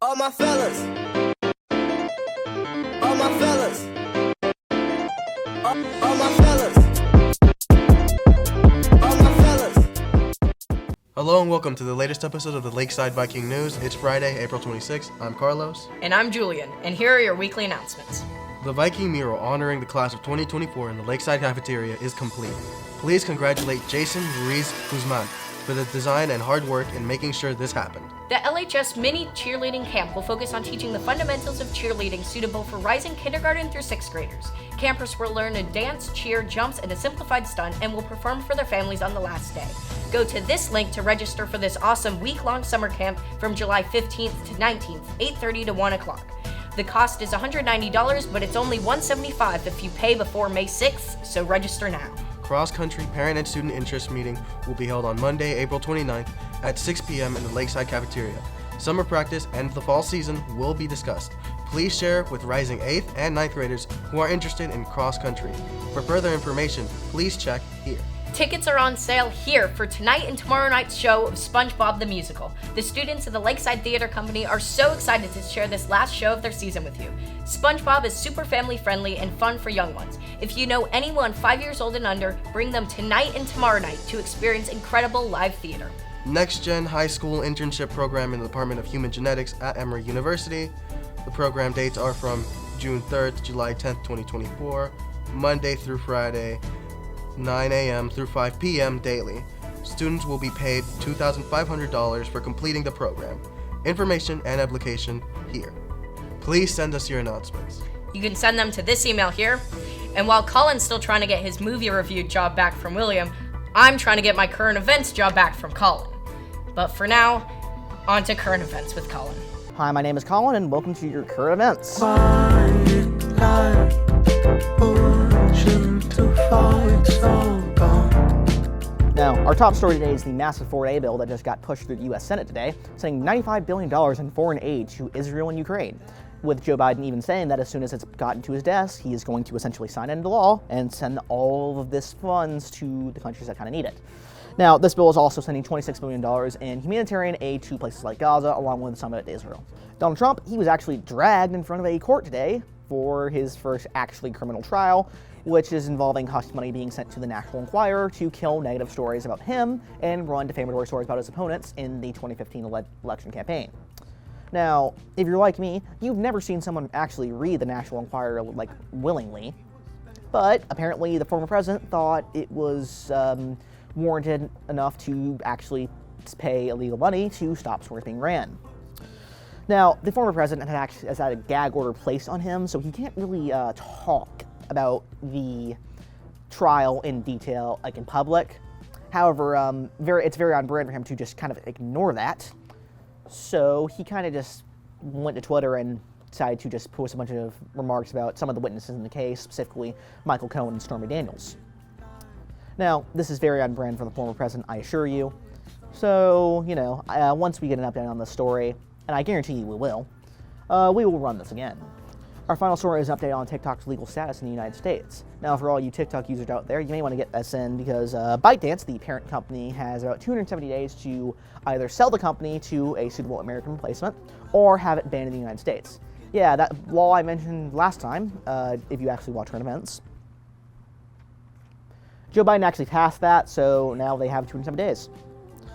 All my fellas, all my fellas, all my fellas, all my fellas. Hello and welcome to the latest episode of the Lakeside Viking News. It's Friday, April 26th. I'm Carlos. And I'm Julian, and here are your weekly announcements. The Viking mural honoring the class of 2024 in the Lakeside Cafeteria is complete. Please congratulate Jason Ruiz Guzman for the design and hard work in making sure this happened. The LHS Mini Cheerleading Camp will focus on teaching the fundamentals of cheerleading suitable for rising kindergarten through 6th graders. Campers will learn to dance, cheer, jumps, and a simplified stunt and will perform for their families on the last day. Go to this link to register for this awesome week-long summer camp from July 15th to 19th, 8:30 to 1 o'clock. The cost is $190, but it's only $175 if you pay before May 6th, so register now. Cross-country parent and student interest meeting will be held on Monday, April 29th at 6 p.m. in the Lakeside Cafeteria. Summer practice and the fall season will be discussed. Please share with rising 8th and 9th graders who are interested in cross-country. For further information, please check here. Tickets are on sale here for tonight and tomorrow night's show of SpongeBob the Musical. The students of the Lakeside Theater Company are so excited to share this last show of their season with you. SpongeBob is super family friendly and fun for young ones. If you know anyone 5 years old and under, bring them tonight and tomorrow night to experience incredible live theater. Next Gen High School Internship Program in the Department of Human Genetics at Emory University. The program dates are from June 3rd to July 10th, 2024, Monday through Friday, 9 a.m. through 5 p.m. daily. Students will be paid $2,500 for completing the program. Information and application here. Please send us your announcements. You can send them to this email here. And while Colin's still trying to get his movie review job back from William, I'm trying to get my current events job back from Colin. But for now, on to current events with Colin. Hi, my name is Colin, and welcome to your current events. Now, our top story today is the massive 4A bill that just got pushed through the U.S. Senate today, sending $95 billion in foreign aid to Israel and Ukraine, with Joe Biden even saying that as soon as it's gotten to his desk, he is going to essentially sign it into law and send all of this funds to the countries that kind of need it. Now, this bill is also sending $26 billion in humanitarian aid to places like Gaza, along with some of it to Israel. Donald Trump, he was actually dragged in front of a court today for his first actually criminal trial, which is involving hush money being sent to the National Enquirer to kill negative stories about him and run defamatory stories about his opponents in the 2015 election campaign. Now, if you're like me, you've never seen someone actually read the National Enquirer, willingly, but apparently the former president thought it was warranted enough to actually pay illegal money to stop stories being ran. Now, the former president has had a gag order placed on him, so he can't really talk about the trial in detail, in public. However, it's very on brand for him to just kind of ignore that. So he kind of just went to Twitter and decided to just post a bunch of remarks about some of the witnesses in the case, specifically Michael Cohen and Stormy Daniels. Now, this is very on brand for the former president, I assure you. So, once we get an update on this story, and I guarantee you we will run this again. Our final story is an update on TikTok's legal status in the United States. Now, for all you TikTok users out there, you may want to get this in because ByteDance, the parent company, has about 270 days to either sell the company to a suitable American replacement or have it banned in the United States. Yeah, that law I mentioned last time, if you actually watch current events. Joe Biden actually passed that, so now they have 270 days.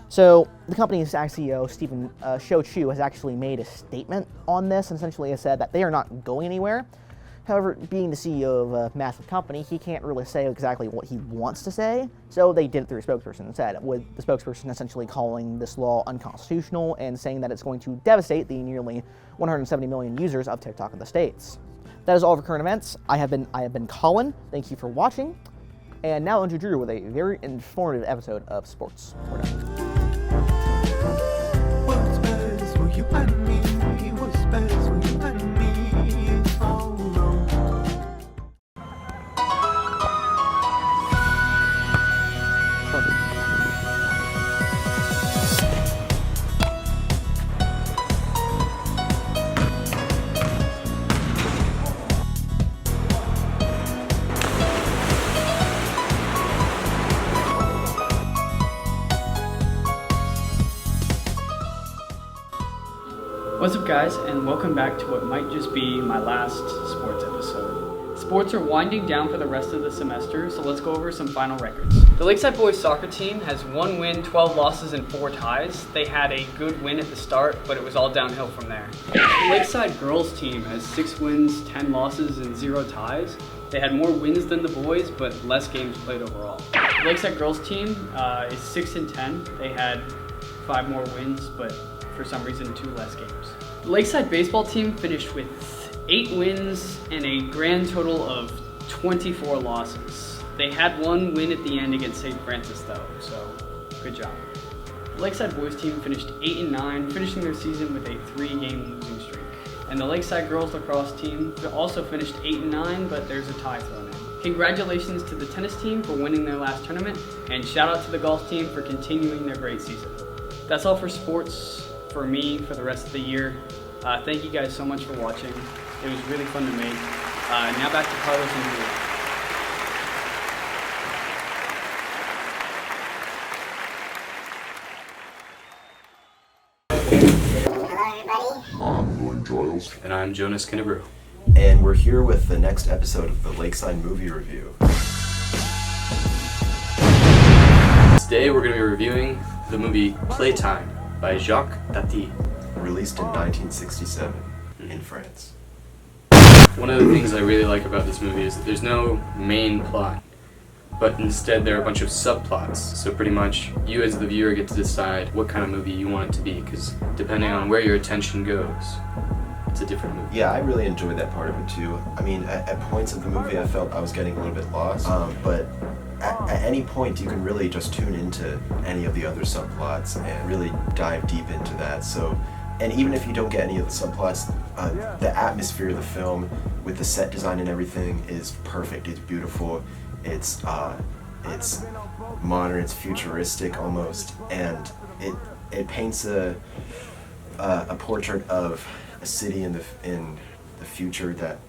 So the company's CEO, Stephen Shou Chu, has actually made a statement on this and essentially has said that they are not going anywhere. However, being the CEO of a massive company, he can't really say exactly what he wants to say, so they did it through a spokesperson instead, with the spokesperson essentially calling this law unconstitutional and saying that it's going to devastate the nearly 170 million users of TikTok in the States. That is all for current events. I have been Colin. Thank you for watching. And now into Drew with a very informative episode of Sports. We're done. What's best for you and me? What's best for you and me? It's all wrong. up, guys, and welcome back to what might just be my last sports episode. Sports are winding down for the rest of the semester, so let's go over some final records. The Lakeside Boys soccer team has 1 win, 12 losses, and 4 ties. They had a good win at the start, but it was all downhill from there. The Lakeside girls team has 6 wins, 10 losses, and 0 ties. They had more wins than the boys, but less games played overall. The Lakeside girls team is 6-10. They had 5 more wins, but for some reason 2 less games. The Lakeside baseball team finished with 8 wins and a grand total of 24 losses. They had 1 win at the end against St. Francis though, so good job. The Lakeside boys team finished 8-9, finishing their season with a 3-game losing streak. And the Lakeside girls lacrosse team also finished 8-9, but there's a tie thrown in. Congratulations to the tennis team for winning their last tournament, and shout out to the golf team for continuing their great season. That's all for sports for me for the rest of the year. Thank you guys so much for watching. It was really fun to make. Now back to Carlos and Julia. I'm William Giles. And I'm Jonas Kennebrew. And we're here with the next episode of the Lakeside Movie Review. Today we're going to be reviewing the movie Playtime by Jacques Tati. Released in 1967 in France. One of the things I really like about this movie is that there's no main plot, but instead there are a bunch of subplots. So pretty much you as the viewer get to decide what kind of movie you want it to be, because depending on where your attention goes, it's a different movie. Yeah, I really enjoyed that part of it too. I mean, at points of the movie I felt I was getting a little bit lost, but at any point you can really just tune into any of the other subplots and really dive deep into that. So, and even if you don't get any of the subplots, the atmosphere of the film with the set design and everything is perfect. It's beautiful. It's modern. It's futuristic almost, and it paints a portrait of a city in the future that.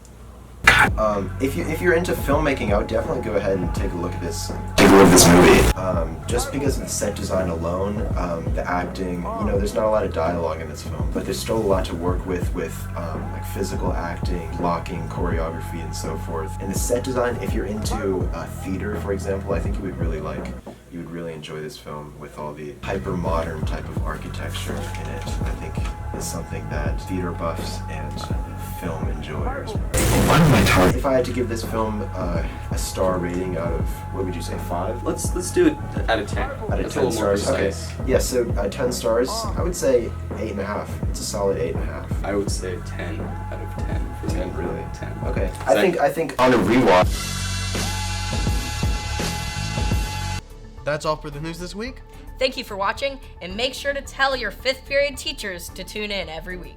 If you're into filmmaking, I would definitely go ahead and take a look at this movie. Just because of the set design alone, the acting, there's not a lot of dialogue in this film, but there's still a lot to work with like physical acting, blocking, choreography, and so forth. And the set design, if you're into theater, for example, I think you would really enjoy this film with all the hyper-modern type of architecture in it. I think it's something that theater buffs and film enjoyers. If I had to give this film a star rating out of, what would you say, 5? Let's do it out of 10. Out of That's 10 a little more stars. Okay. precise. Yeah, so 10 stars, I would say 8.5. It's a solid 8.5. I would say 10 out of 10 for 10, me. really? 10. Okay. Zach? I think on a rewatch. That's all for the news this week. Thank you for watching, and make sure to tell your 5th period teachers to tune in every week.